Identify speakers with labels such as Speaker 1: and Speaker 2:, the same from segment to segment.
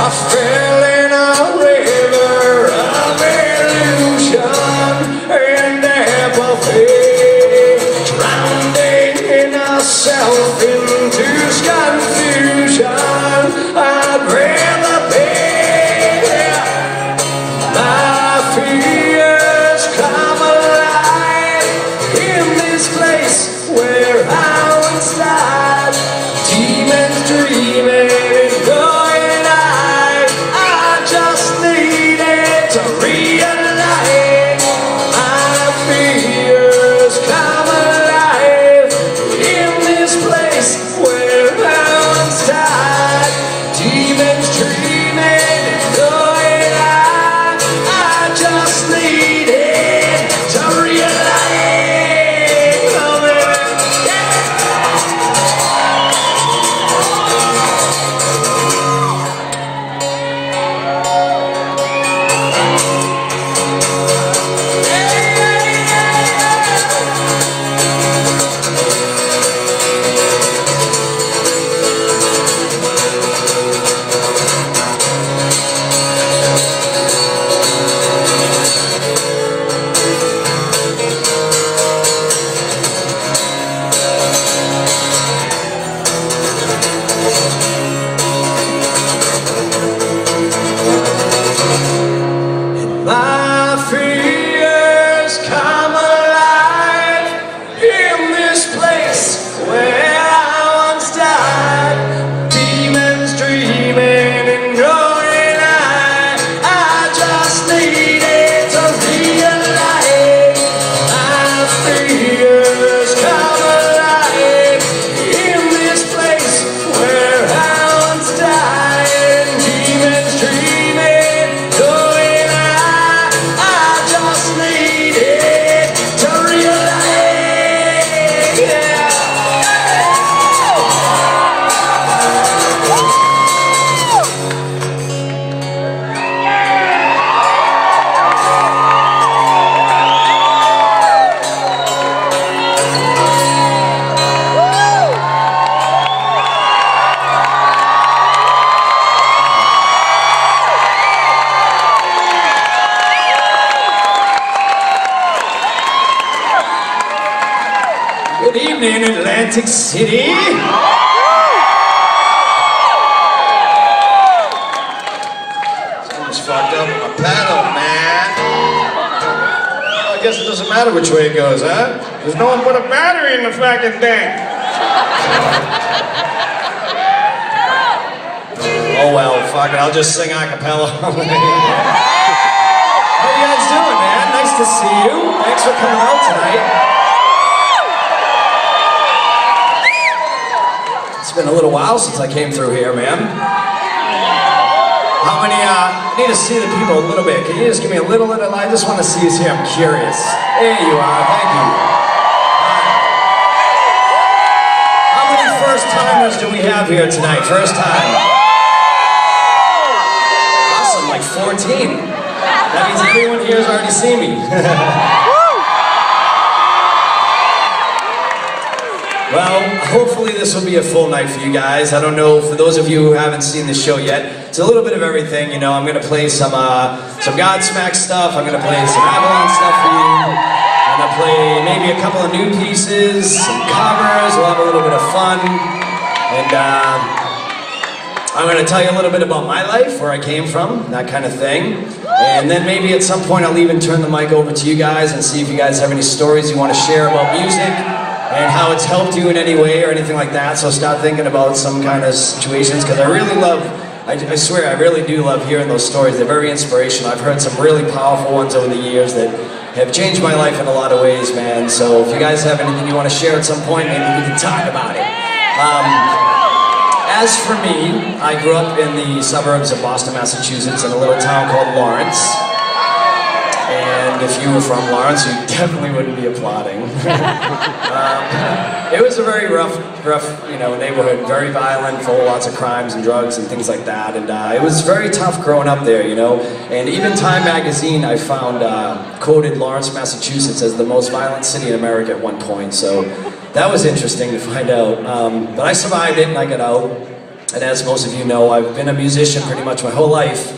Speaker 1: I fell in a river of illusion and apathy, drowning myself into confusion. I'd rather be. My fears come alive in this place where I once died. Demons dreaming. Good evening, Atlantic City. Someone's fucked up with my pedal, man. Well, I guess it doesn't matter which way it goes, huh? There's no one put a battery in the fucking thing. Oh well, fuck it, I'll just sing a cappella. How you guys doing, man? Nice to see you. Thanks for coming out tonight. It's been a little while since I came through here, man. How many, I need to see the people a little bit. Can you just give me a little, I just want to see us here, I'm curious. There you are, thank you. How many first timers do we have here tonight? First time. Awesome, like 14. That means everyone here has already seen me. Well, hopefully this will be a full night for you guys. I don't know, for those of you who haven't seen the show yet, it's a little bit of everything, you know. I'm going to play some Godsmack stuff, I'm going to play some Avalon stuff for you. I'm going to play maybe a couple of new pieces, some covers, we'll have a little bit of fun. And I'm going to tell you a little bit about my life, where I came from, that kind of thing. And then maybe at some point I'll even turn the mic over to you guys and see if you guys have any stories you want to share about music and how it's helped you in any way or anything like that. So start thinking about some kind of situations, because I really love, I swear, I really do love hearing those stories. They're very inspirational. I've heard some really powerful ones over the years that have changed my life in a lot of ways, man. So if you guys have anything you want to share at some point, maybe we can talk about it. As for me, I grew up in the suburbs of Boston, Massachusetts, in a little town called Lawrence. And if you were from Lawrence, you definitely wouldn't be applauding. It was a very rough, neighborhood, very violent, full of lots of crimes and drugs and things like that. And it was very tough growing up there, you know. And even Time magazine, I found, quoted Lawrence, Massachusetts as the most violent city in America at one point. So that was interesting to find out. But I survived it and I got out. And as most of you know, I've been a musician pretty much my whole life.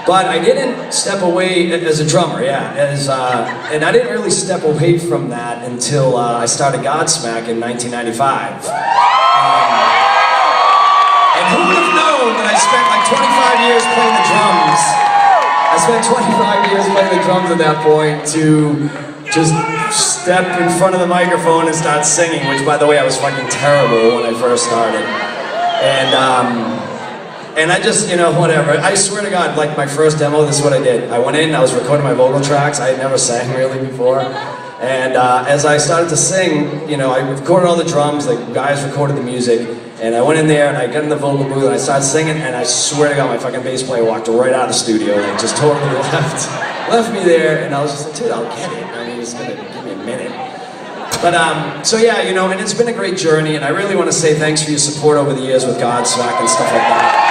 Speaker 1: But I didn't step away as a drummer, and I didn't really step away from that until I started Godsmack in 1995. And who would have known that I spent like 25 years playing the drums? I spent 25 years playing the drums at that point to just step in front of the microphone and start singing, which, by the way, I was fucking terrible when I first started. And I just, you know, whatever. I swear to God, like my first demo, this is what I did. I went in, I was recording my vocal tracks. I had never sang really before. And as I started to sing, you know, I recorded all the drums, the guys recorded the music, and I went in there and I got in the vocal booth and I started singing, and I swear to God, my fucking bass player walked right out of the studio, like just totally left me there, and I was just like, dude, I'll get it. I mean, it's gonna give me a minute. But, so yeah, you know, and it's been a great journey, and I really want to say thanks for your support over the years with Godsmack and stuff like that.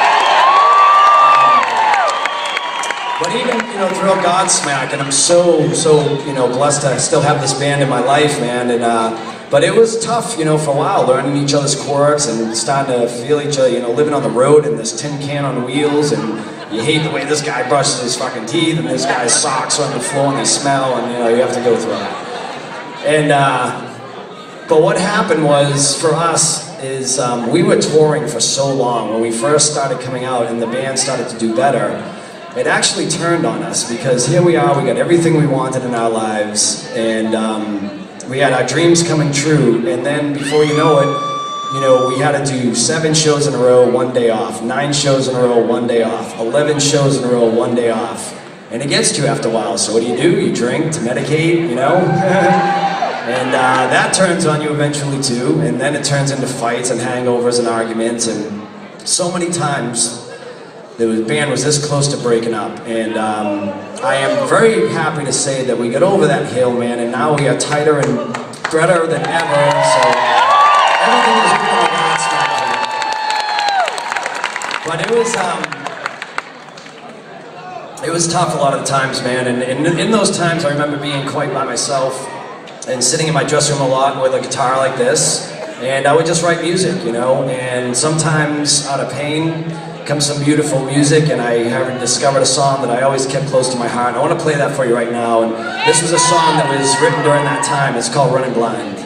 Speaker 1: But even, you know, throughout Godsmack, and I'm so, you know, blessed to still have this band in my life, man, and, but it was tough, you know, for a while, learning each other's quirks and starting to feel each other, you know, living on the road in this tin can on wheels, and you hate the way this guy brushes his fucking teeth, and this guy's socks are on the floor and they smell, and, you know, you have to go through that. And, but what happened was, for us, is we were touring for so long. When we first started coming out and the band started to do better, it actually turned on us, because here we are, we got everything we wanted in our lives, and we had our dreams coming true, and then before you know it, you know, we had to do 7 shows in a row, 1 day off, 9 shows in a row, 1 day off, 11 shows in a row, 1 day off. And it gets to you after a while, so what do? You drink to medicate, you know? And that turns on you eventually too, and then it turns into fights and hangovers and arguments, and so many times the band was this close to breaking up, and I am very happy to say that we got over that hill, man, and now we are tighter and better than ever, so everything is good on Godsmack. But it was tough a lot of the times, man, and in those times I remember being quite by myself and sitting in my dressing room a lot with a guitar like this, and I would just write music, you know, and sometimes out of pain comes some beautiful music, and I have discovered a song that I always kept close to my heart. I want to play that for you right now, and this was a song that was written during that time. It's called Running Blind.